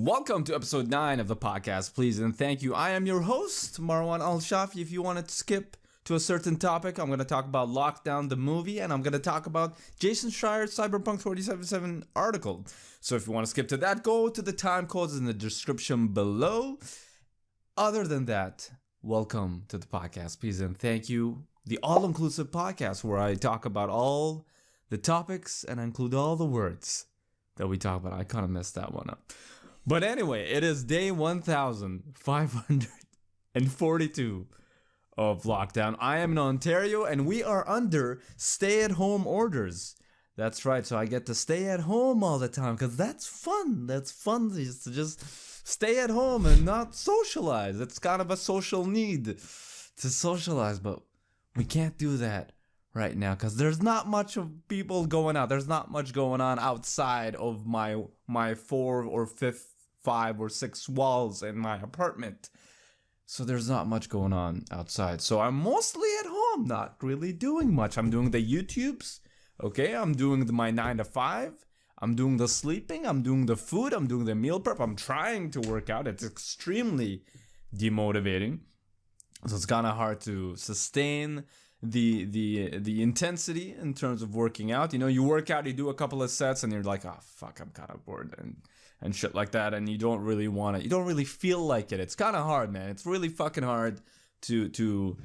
Welcome to episode 9 of the podcast, please and thank you. I am your host, Marwan Al-Shafi. If you want to skip to a certain topic, I'm going to talk about Lockdown, the movie, and I'm going to talk about Jason Schreier's Cyberpunk 2077 article. So if you want to skip to that, go to the Timecodes in the description below. Other than that, welcome to the podcast, please and thank you. The all-inclusive podcast where I talk about all the topics and I include all the words that we talk about. I kind of messed that one up. But anyway, it is day 1542 of lockdown. I am in Ontario and we are under stay-at-home orders. That's right, so I get to stay at home all the time because that's fun. That's fun to just stay at home and not socialize. It's kind of a social need to socialize, but we can't do that right now because there's not much of people going out. There's not much going on outside of my 4 or 5 or 6 walls in my apartment. So there's not much going on outside. So I'm mostly at home, not really doing much. I'm doing the YouTubes, okay? I'm doing my 9 to 5. I'm doing the sleeping. I'm doing the food. I'm doing the meal prep. I'm trying to work out. It's extremely demotivating. So it's kind of hard to sustain the intensity in terms of working out. You know, you work out, you do a couple of sets, and you're like, oh fuck, I'm kind of bored and shit like that, and you don't really want it. You don't really feel like it. It's kind of hard, man. It's really fucking hard to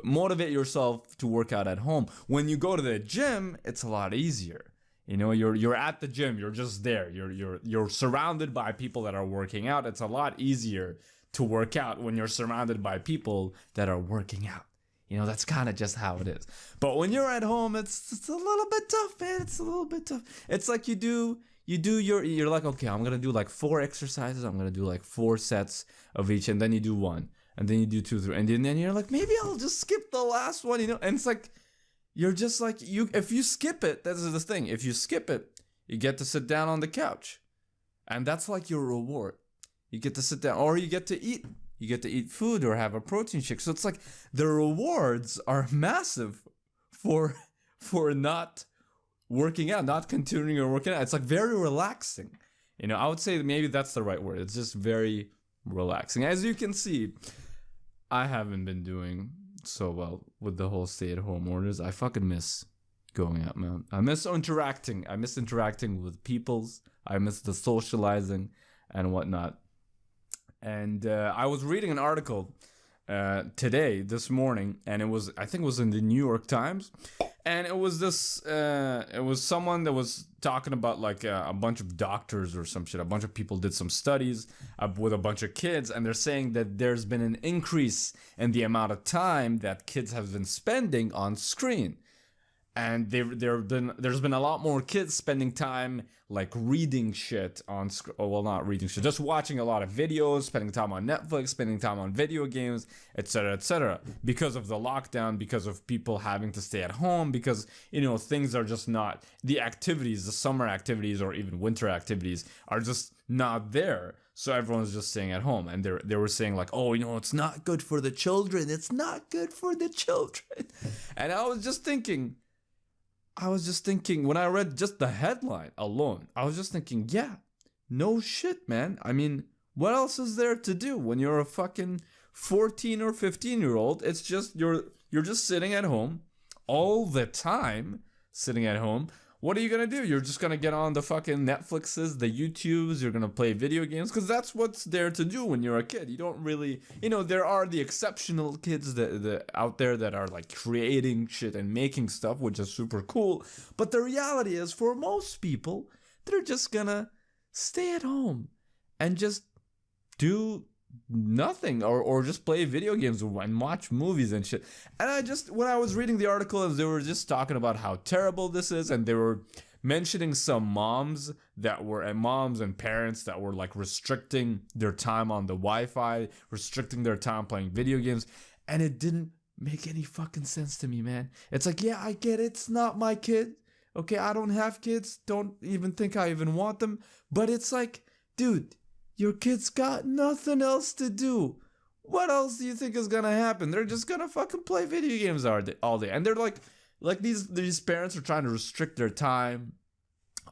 motivate yourself to work out at home. When you go to the gym, it's a lot easier. You know, you're at the gym, you're just there. You're surrounded by people that are working out. It's a lot easier to work out when you're surrounded by people that are working out. You know, that's kind of just how it is. But when you're at home, it's a little bit tough, man. It's a little bit tough. It's like you're like, okay, I'm going to do like 4 exercises. I'm going to do like 4 sets of each. And then you do 1. And then you do 2, 3. And then you're like, maybe I'll just skip the last one, you know? And it's like, you're just like, if you skip it, that's the thing. If you skip it, you get to sit down on the couch. And that's like your reward. You get to sit down, or you get to eat. You get to eat food or have a protein shake. So it's like the rewards are massive for not working out, not continuing or working out. It's like very relaxing. You know, I would say maybe that's the right word. It's just very relaxing. As you can see, I haven't been doing so well with the whole stay-at-home orders. I fucking miss going out, man. I miss interacting. I miss interacting with peoples. I miss the socializing and whatnot. And I was reading an article this morning, and I think it was in the New York Times, and it was someone that was talking about like a bunch of doctors or some shit. A bunch of people did some studies with a bunch of kids, and they're saying that there's been an increase in the amount of time that kids have been spending on screen. And there's been a lot more kids spending time like reading shit on not reading shit, just watching a lot of videos, spending time on Netflix, spending time on video games, etc., because of the lockdown, because of people having to stay at home, because, you know, things are just not, the activities, the summer activities or even winter activities are just not there. So everyone's just staying at home, and they were saying like, oh, you know, it's not good for the children. It's not good for the children. And I was just thinking when I read just the headline alone, I was just thinking, yeah, no shit, man. I mean, what else is there to do when you're a fucking 14 or 15-year-old? It's just, you're just sitting at home all the time, sitting at home. What are you going to do? You're just going to get on the fucking Netflixes, the YouTubes, you're going to play video games, because that's what's there to do when you're a kid. You don't really, you know, there are the exceptional kids that out there that are like creating shit and making stuff, which is super cool. But the reality is, for most people, they're just going to stay at home and just do nothing or just play video games and watch movies and shit. And when I was reading the article, they were just talking about how terrible this is, and they were mentioning some moms and parents that were like restricting their time on the Wi-Fi, restricting their time playing video games, and it didn't make any fucking sense to me, man. It's like, yeah, I get it, it's not my kid, okay, I don't have kids, don't even think I even want them, but it's like, dude, your kids got nothing else to do. What else do you think is gonna happen? They're just gonna fucking play video games all day. And they're like these parents are trying to restrict their time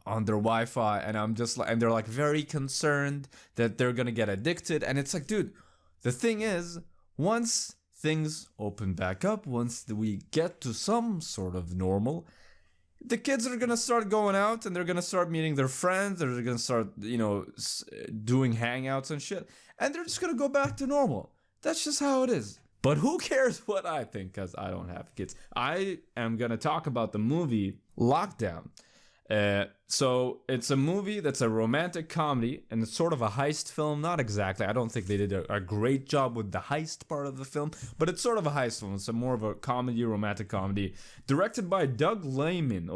on their Wi-Fi, and I'm just like, and they're like very concerned that they're gonna get addicted. And it's like, dude, the thing is, once things open back up, once we get to some sort of normal, the kids are gonna start going out and they're gonna start meeting their friends. They're gonna start, doing hangouts and shit, and they're just gonna go back to normal. That's just how it is. But who cares what I think, because I don't have kids. I am gonna talk about the movie Lockdown. So it's a movie that's a romantic comedy, and it's sort of a heist film. Not exactly. I don't think they did a great job with the heist part of the film, but it's sort of a heist film. It's more of a comedy, romantic comedy, directed by Doug Liman,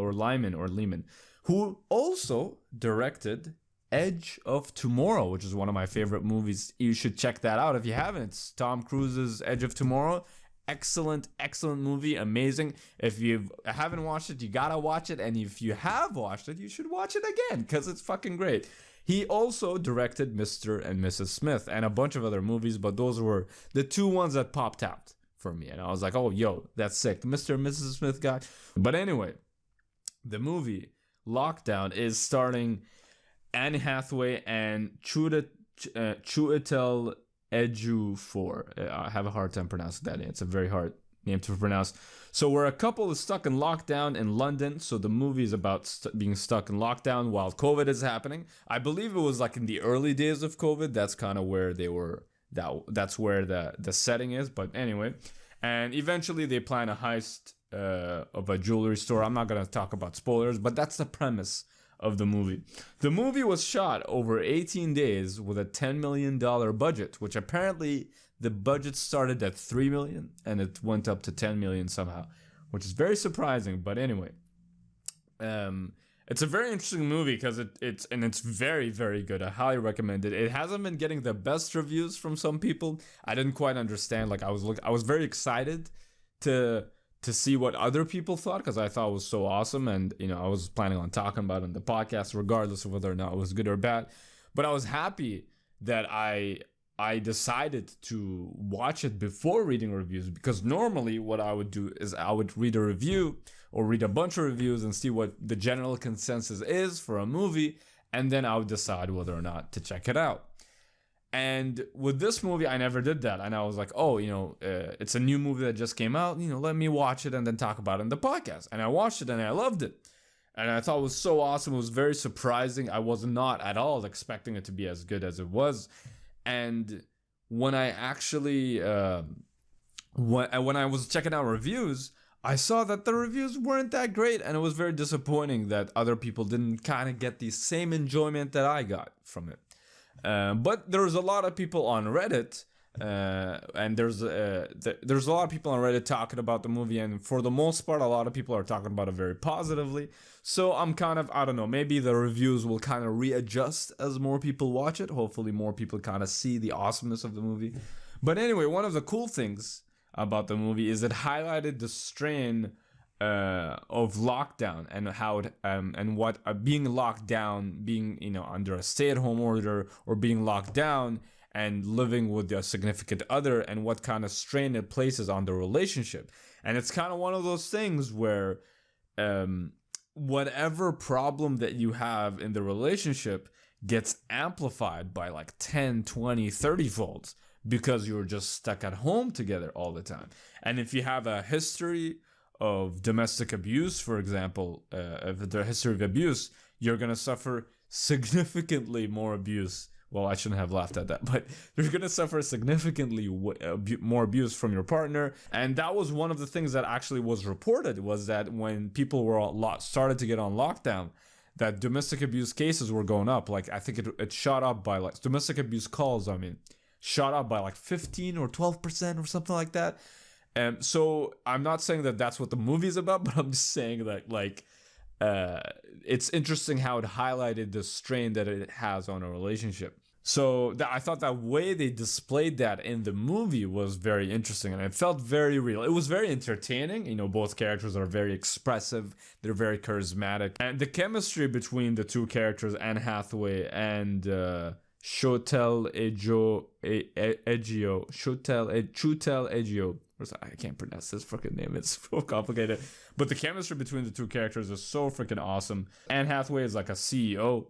who also directed Edge of Tomorrow, which is one of my favorite movies. You should check that out if you haven't. It's Tom Cruise's Edge of Tomorrow. Excellent movie, amazing. If you haven't watched it, you gotta watch it, and if you have watched it, you should watch it again, because it's fucking great. He also directed Mr. and Mrs. Smith and a bunch of other movies, but those were the two ones that popped out for me, and I was like, oh, yo, that's sick. Mr. and Mrs. Smith guy. But anyway, the movie Lockdown is starring Anne Hathaway and Chiwetel Ejiofor. I have a hard time pronouncing that name. It's a very hard name to pronounce. So where a couple is stuck in lockdown in London. So the movie is about being stuck in lockdown while COVID is happening. I believe it was like in the early days of COVID. That's kind of where they were. That's where the setting is. But anyway, and eventually they plan a heist of a jewelry store. I'm not gonna talk about spoilers, but that's the premise of the movie. The movie was shot over 18 days with a $10 million budget, which apparently the budget started at $3 million and it went up to $10 million somehow, which is very surprising. But anyway, it's a very interesting movie because it's very, very good. I highly recommend it. It hasn't been getting the best reviews from some people. I didn't quite understand. Like I was very excited to see what other people thought, because I thought it was so awesome, and I was planning on talking about it on the podcast regardless of whether or not it was good or bad. But I was happy that I decided to watch it before reading reviews, because normally what I would do is I would read a review or read a bunch of reviews and see what the general consensus is for a movie, and then I would decide whether or not to check it out. And with this movie, I never did that. And I was like, oh, it's a new movie that just came out. Let me watch it and then talk about it in the podcast. And I watched it and I loved it. And I thought it was so awesome. It was very surprising. I was not at all expecting it to be as good as it was. And when I actually, when I was checking out reviews, I saw that the reviews weren't that great. And it was very disappointing that other people didn't kind of get the same enjoyment that I got from it. But there's a lot of people on Reddit, and there's a lot of people on Reddit talking about the movie, and for the most part, a lot of people are talking about it very positively. So I'm kind of, I don't know, maybe the reviews will kind of readjust as more people watch it. Hopefully more people kind of see the awesomeness of the movie. But anyway, one of the cool things about the movie is it highlighted the strain of lockdown and how it and what being locked down, being under a stay-at-home order, or being locked down and living with a significant other, and what kind of strain it places on the relationship. And it's kind of one of those things where whatever problem that you have in the relationship gets amplified by like 10, 20, 30 folds, because you're just stuck at home together all the time. And if you have a history of domestic abuse, for example, if the history of abuse, you're going to suffer significantly more abuse. Well, I shouldn't have laughed at that, but you're going to suffer significantly more abuse from your partner. And that was one of the things that actually was reported, was that when people were started to get on lockdown, that domestic abuse cases were going up. Like, I think it shot up by, like, domestic abuse calls, shot up by like 15 or 12% or something like that. So I'm not saying that that's what the movie's about, but I'm just saying that, like, it's interesting how it highlighted the strain that it has on a relationship. So I thought that way they displayed that in the movie was very interesting, and it felt very real. It was very entertaining. Both characters are very expressive. They're very charismatic. And the chemistry between the two characters, Anne Hathaway and Chiwetel Ejiofor, I can't pronounce this freaking name. It's so complicated. But the chemistry between the two characters is so freaking awesome. Anne Hathaway is like a CEO,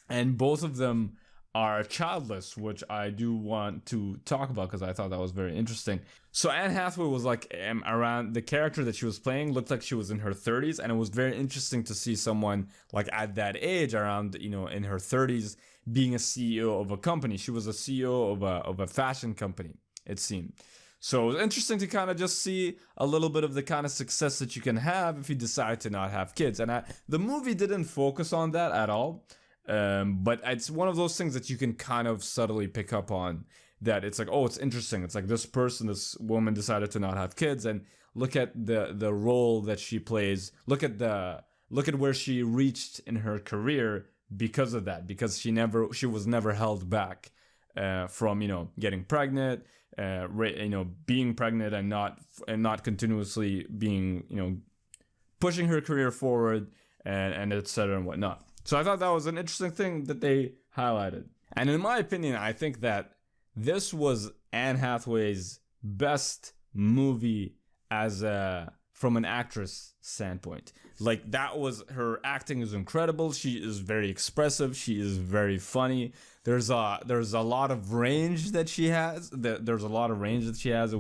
and both of them are childless, which I do want to talk about because I thought that was very interesting. So Anne Hathaway was like around, the character that she was playing looked like she was in her 30s, and it was very interesting to see someone like at that age, around, you know, in her 30s, being a CEO of a company. She was a CEO of a fashion company, it seemed. So it was interesting to kind of just see a little bit of the kind of success that you can have if you decide to not have kids. And the movie didn't focus on that at all. But it's one of those things that you can kind of subtly pick up on, that it's like, oh, it's interesting. It's like this woman decided to not have kids, and look at the role that she plays. Look at where she reached in her career because of that, because she was never held back from, you know, getting pregnant, you know, being pregnant and not continuously being, you know, pushing her career forward and etc. and whatnot. So I thought that was an interesting thing that they highlighted. And in my opinion, I think that this was Anne Hathaway's best movie from an actress standpoint. Like, that was, her acting is incredible. She is very expressive. She is very funny. There's a lot of range that she has. It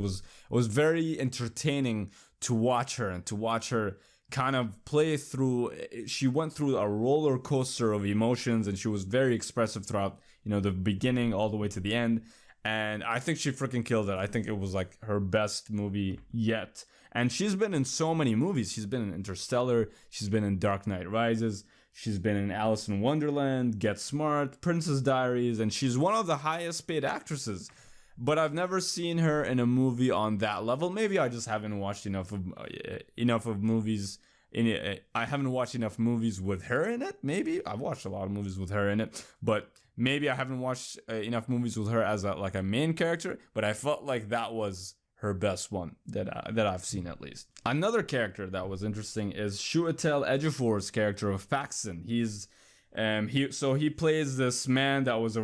was very entertaining to watch her, and to watch her kind of play through. She went through a roller coaster of emotions, and she was very expressive throughout, you know, the beginning all the way to the end. And I think she freaking killed it. I think it was like her best movie yet. And she's been in so many movies. She's been in Interstellar. She's been in Dark Knight Rises. She's been in Alice in Wonderland, Get Smart, Princess Diaries, and she's one of the highest paid actresses. But I've never seen her in a movie on that level. Maybe I just haven't watched enough of movies in it. I haven't watched enough movies with her in it. Maybe I've watched a lot of movies with her in it, but maybe I haven't watched enough movies with her as a main character. But I felt like that was her best one that I've seen, at least. Another character that was interesting is Chiwetel Ejiofor's character of Paxton. He's he plays this man that was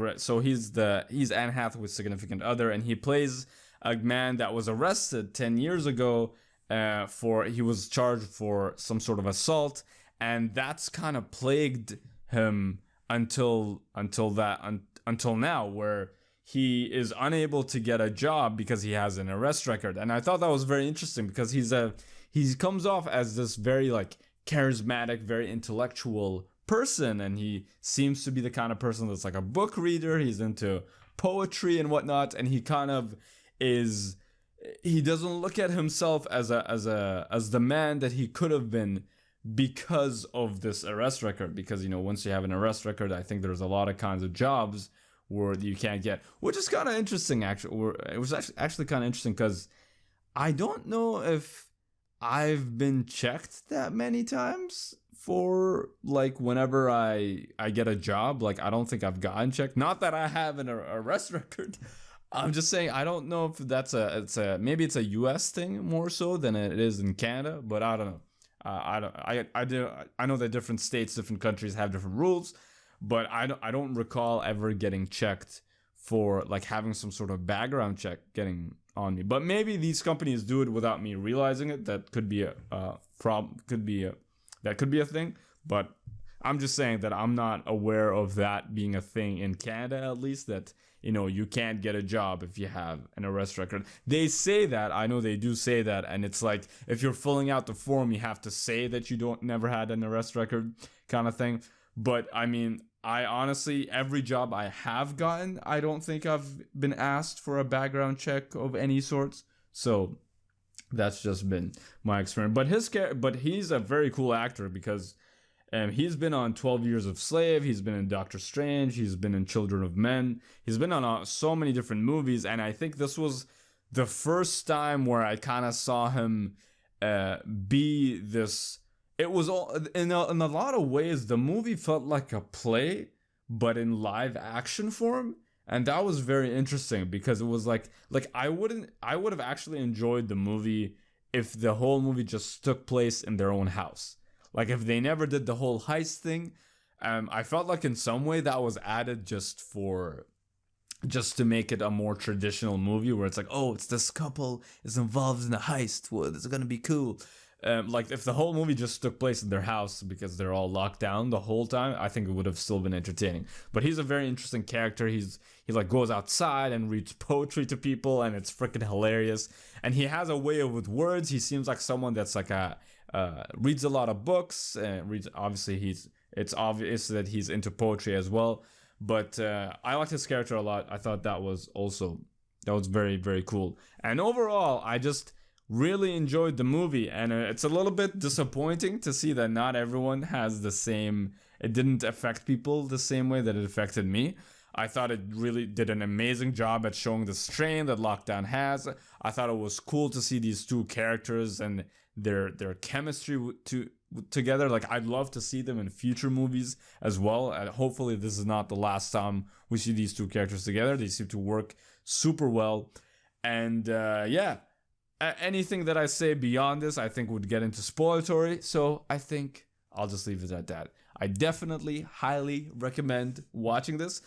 he's Anne Hathaway's significant other, and he plays a man that was arrested 10 years ago he was charged for some sort of assault, and that's kind of plagued him until now, where he is unable to get a job because he has an arrest record. And I thought that was very interesting, because he comes off as this very like charismatic, very intellectual person, and he seems to be the kind of person that's like a book reader. He's into poetry and whatnot, and he kind of is. He doesn't look at himself as the man that he could have been because of this arrest record. Because, you know, once you have an arrest record, I think there's a lot of kinds of jobs where you can't get, which is kind of interesting. Actually, it was actually kind of interesting, because I don't know if I've been checked that many times for like whenever I get a job. Like, I don't think I've gotten checked. Not that I have an arrest record. I'm just saying, I don't know if that's maybe it's a US thing more so than it is in Canada, but I don't know. I know that different states, different countries have different rules, but I don't recall ever getting checked for like having some sort of background check getting on me. But maybe these companies do it without me realizing it. That could be a problem. That could be a thing. But I'm just saying that I'm not aware of that being a thing in Canada, at least, that, you know, you can't get a job if you have an arrest record. They say that. I know they do say that. And it's like, if you're filling out the form, you have to say that you never had an arrest record kind of thing. But I mean, I honestly, every job I have gotten, I don't think I've been asked for a background check of any sorts. So that's just been my experience. But he's a very cool actor, because he's been on 12 Years a Slave. He's been in Doctor Strange. He's been in Children of Men. He's been on so many different movies. And I think this was the first time where I kind of saw him be this. It was all in a lot of ways, the movie felt like a play, but in live action form. And that was very interesting, because it was like I would have actually enjoyed the movie if the whole movie just took place in their own house. Like, if they never did the whole heist thing. I felt like in some way that was added just for just to make it a more traditional movie where it's like, oh, it's this couple is involved in a heist. Well, it's gonna be cool. Like if the whole movie just took place in their house because they're all locked down the whole time, I think it would have still been entertaining. But he's a very interesting character. He like goes outside and reads poetry to people, and it's freaking hilarious. And he has a way with words. He seems like someone that's like reads a lot of books and reads. Obviously, it's obvious that he's into poetry as well. But I liked his character a lot. I thought that was very, very cool. And overall, I just really enjoyed the movie, and it's a little bit disappointing to see that not everyone has the same. It didn't affect people the same way that it affected me. I thought it really did an amazing job at showing the strain that lockdown has. I thought it was cool to see these two characters and their chemistry together. Like, I'd love to see them in future movies as well, and hopefully this is not the last time we see these two characters together. They seem to work super well, and anything that I say beyond this, I think would get into spoilatory, so I think I'll just leave it at that. I definitely highly recommend watching this.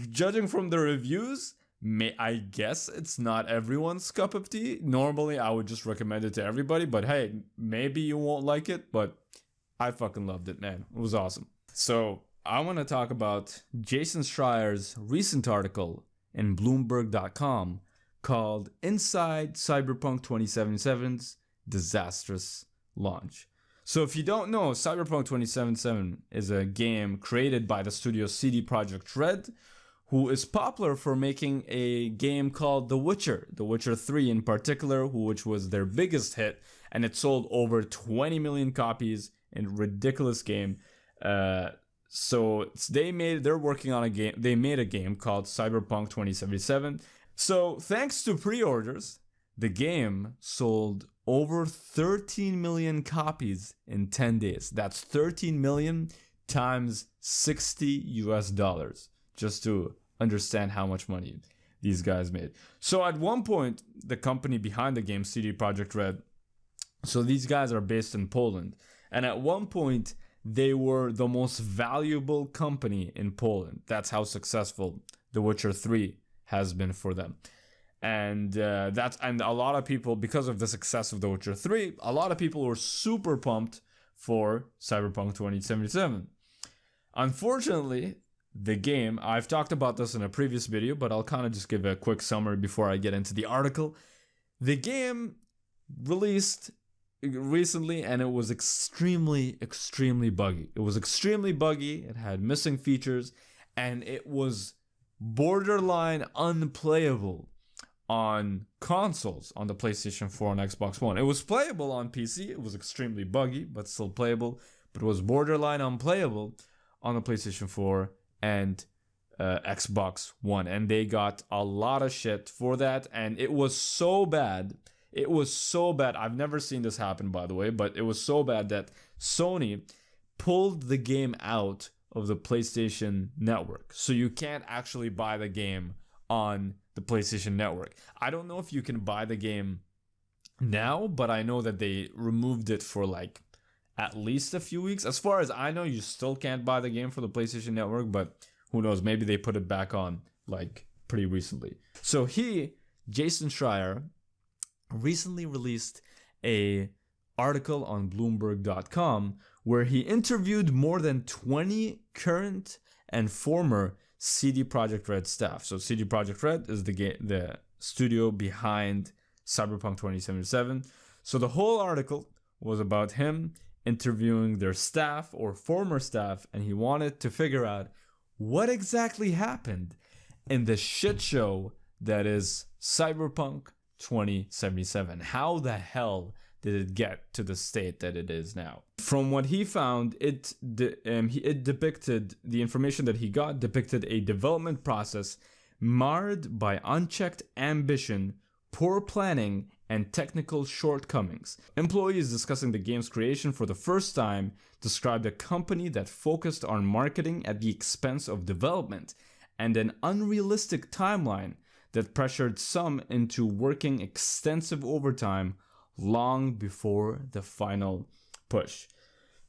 Judging from the reviews, I guess it's not everyone's cup of tea. Normally, I would just recommend it to everybody, but hey, maybe you won't like it, but I fucking loved it, man. It was awesome. So, I want to talk about Jason Schreier's recent article in Bloomberg.com called Inside Cyberpunk 2077's Disastrous Launch. So if you don't know, Cyberpunk 2077 is a game created by the studio CD Projekt Red, who is popular for making a game called The Witcher 3 in particular, which was their biggest hit, and it sold over 20 million copies in a ridiculous game. So they're working on a game. They made a game called Cyberpunk 2077. So, thanks to pre-orders, the game sold over 13 million copies in 10 days. That's 13 million times $60, just to understand how much money these guys made. So, at one point, the company behind the game, CD Projekt Red, so these guys are based in Poland, and at one point, they were the most valuable company in Poland. That's how successful The Witcher 3 has been for them. And and a lot of people, because of the success of The Witcher 3, a lot of people were super pumped for Cyberpunk 2077. Unfortunately, the game, I've talked about this in a previous video, but I'll kind of just give a quick summary before I get into the article. The game released recently, and it was extremely, extremely buggy. It was extremely buggy, it had missing features, and it was borderline unplayable on consoles, on the PlayStation 4 and Xbox One. It was playable on PC. It was extremely buggy, but still playable. But it was borderline unplayable on the PlayStation 4 and Xbox One. And they got a lot of shit for that. And it was so bad. It was so bad. I've never seen this happen, by the way. But it was so bad that Sony pulled the game out of the PlayStation Network. So you can't actually buy the game on the PlayStation Network. I don't know if you can buy the game now, but I know that they removed it for like at least a few weeks. As far as I know, you still can't buy the game for the PlayStation Network, but who knows, maybe they put it back on like pretty recently. So Jason Schreier, recently released a article on Bloomberg.com where he interviewed more than 20 current and former CD Projekt Red staff. So CD Projekt Red is the studio behind Cyberpunk 2077. So the whole article was about him interviewing their staff or former staff, and he wanted to figure out what exactly happened in the shit show that is Cyberpunk 2077. How the hell did it get to the state that it is now? From what he found, it depicted, the information that he got depicted a development process marred by unchecked ambition, poor planning, and technical shortcomings. Employees discussing the game's creation for the first time described a company that focused on marketing at the expense of development and an unrealistic timeline that pressured some into working extensive overtime long before the final push.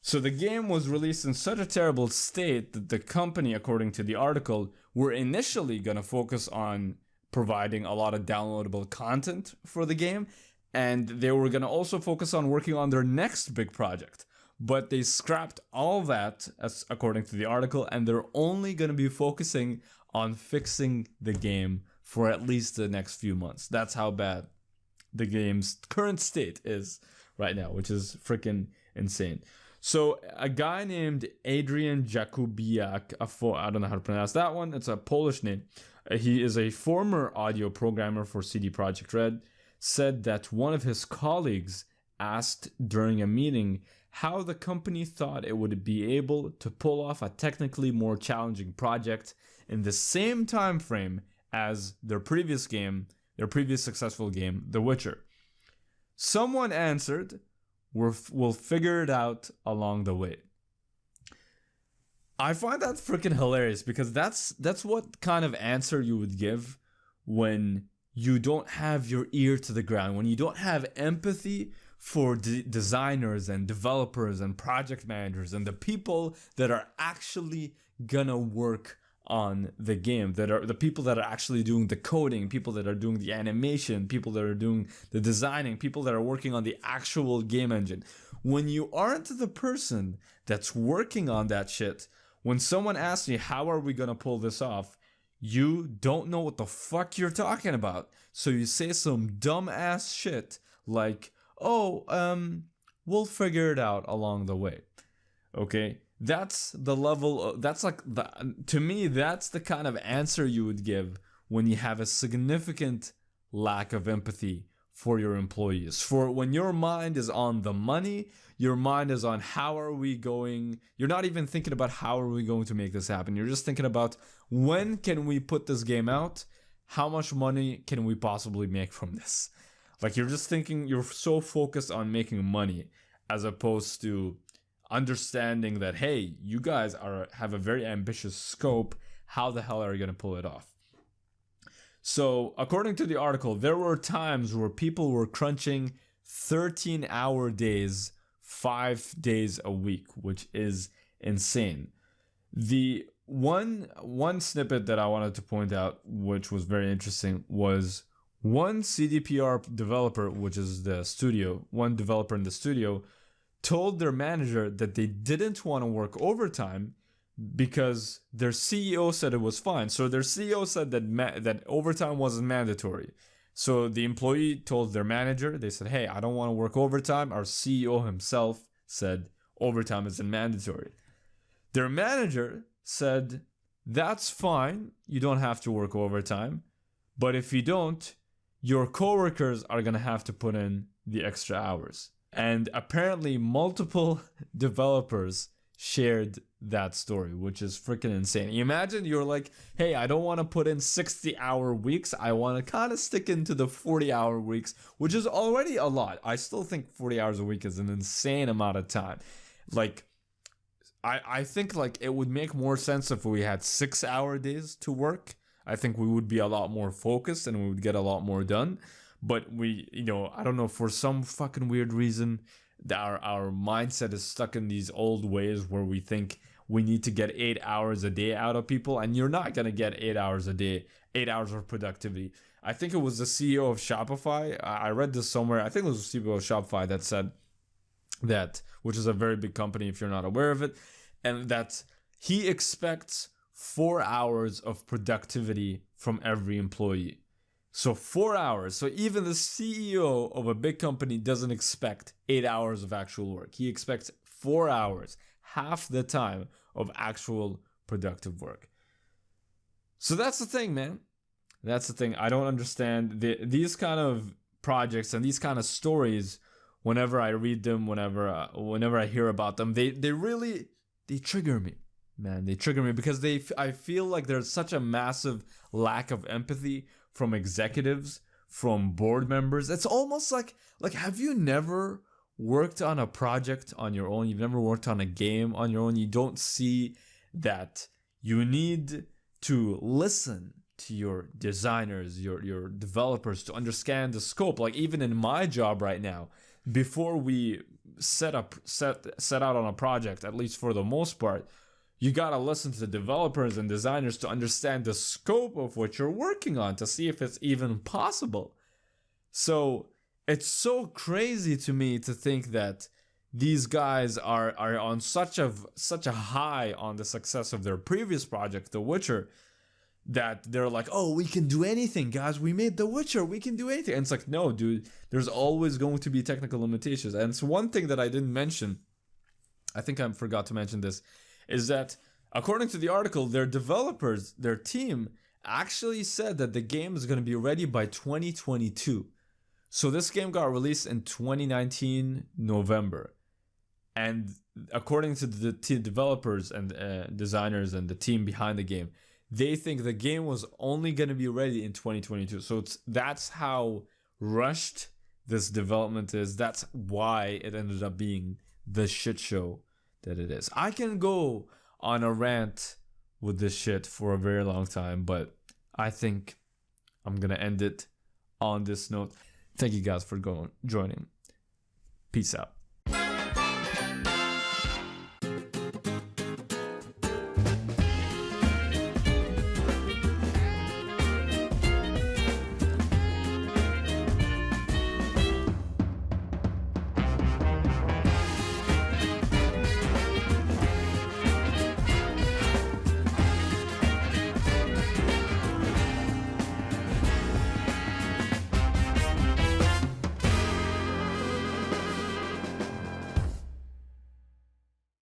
So the game was released in such a terrible state that the company, according to the article, were initially going to focus on providing a lot of downloadable content for the game, and they were going to also focus on working on their next big project. But they scrapped all that, as according to the article, and they're only going to be focusing on fixing the game for at least the next few months. That's how bad the game's current state is right now, which is freaking insane. So a guy named Adrian Jakubiak, I don't know how to pronounce that one. It's a Polish name. He is a former audio programmer for CD Projekt Red, said that one of his colleagues asked during a meeting how the company thought it would be able to pull off a technically more challenging project in the same time frame as their previous successful game, The Witcher. Someone answered, we'll figure it out along the way. I find that freaking hilarious because that's what kind of answer you would give when you don't have your ear to the ground, when you don't have empathy for designers and developers and project managers and the people that are actually gonna work on the game, that are the people that are actually doing the coding, people that are doing the animation, people that are doing the designing, people that are working on the actual game engine. When you aren't the person that's working on that shit, when someone asks you, how are we gonna pull this off? You don't know what the fuck you're talking about. So you say some dumb ass shit like, we'll figure it out along the way. Okay? That's the level of, to me, that's the kind of answer you would give when you have a significant lack of empathy for your employees. For when your mind is on the money, your mind is on you're not even thinking about how are we going to make this happen. You're just thinking about when can we put this game out? How much money can we possibly make from this? Like you're just thinking, you're so focused on making money as opposed to understanding that, hey, you guys have a very ambitious scope. How the hell are you going to pull it off? So according to the article, there were times where people were crunching 13-hour days, 5 days a week, which is insane. The one snippet that I wanted to point out, which was very interesting, was one CDPR developer, which is one developer in the studio, told their manager that they didn't want to work overtime because their CEO said it was fine. So their CEO said that overtime wasn't mandatory. So the employee told their manager, they said, hey, I don't want to work overtime. Our CEO himself said overtime isn't mandatory. Their manager said, that's fine. You don't have to work overtime. But if you don't, your coworkers are going to have to put in the extra hours. And apparently multiple developers shared that story, which is freaking insane. You imagine you're like, hey, I don't want to put in 60-hour weeks. I want to kind of stick into the 40-hour weeks, which is already a lot. I still think 40 hours a week is an insane amount of time. Like, I think like it would make more sense if we had 6-hour days to work. I think we would be a lot more focused and we would get a lot more done. But I don't know, for some fucking weird reason, our mindset is stuck in these old ways where we think we need to get 8 hours a day out of people, and you're not going to get 8 hours a day, 8 hours of productivity. I think it was the CEO of Shopify. I read this somewhere. I think it was the CEO of Shopify that said that, which is a very big company if you're not aware of it, and that he expects 4 hours of productivity from every employee. So 4 hours. So even the CEO of a big company doesn't expect 8 hours of actual work. He expects 4 hours, half the time of actual productive work. So that's the thing, man. That's the thing. I don't understand these kind of projects and these kind of stories. Whenever I read them, whenever I hear about them, they trigger me, man. They trigger me because I feel like there's such a massive lack of empathy from executives, from board members. It's almost like have you never worked on a project on your own? You've never worked on a game on your own. You don't see that you need to listen to your designers, your developers to understand the scope. Like even in my job right now, before we set out on a project, at least for the most part, you gotta listen to the developers and designers to understand the scope of what you're working on, to see if it's even possible. So it's so crazy to me to think that these guys are on such a high on the success of their previous project, The Witcher, that they're like, oh, we can do anything, guys. We made The Witcher. We can do anything. And it's like, no, dude, there's always going to be technical limitations. And it's one thing that I didn't mention, I think I forgot to mention this, is that according to the article, their developers, their team, actually said that the game is going to be ready by 2022. So this game got released in 2019 November. And according to the developers and designers and the team behind the game, they think the game was only going to be ready in 2022. So that's how rushed this development is. That's why it ended up being the shit show that it is. I can go on a rant with this shit for a very long time, but I think I'm going to end it on this note. Thank you guys for joining. Peace out.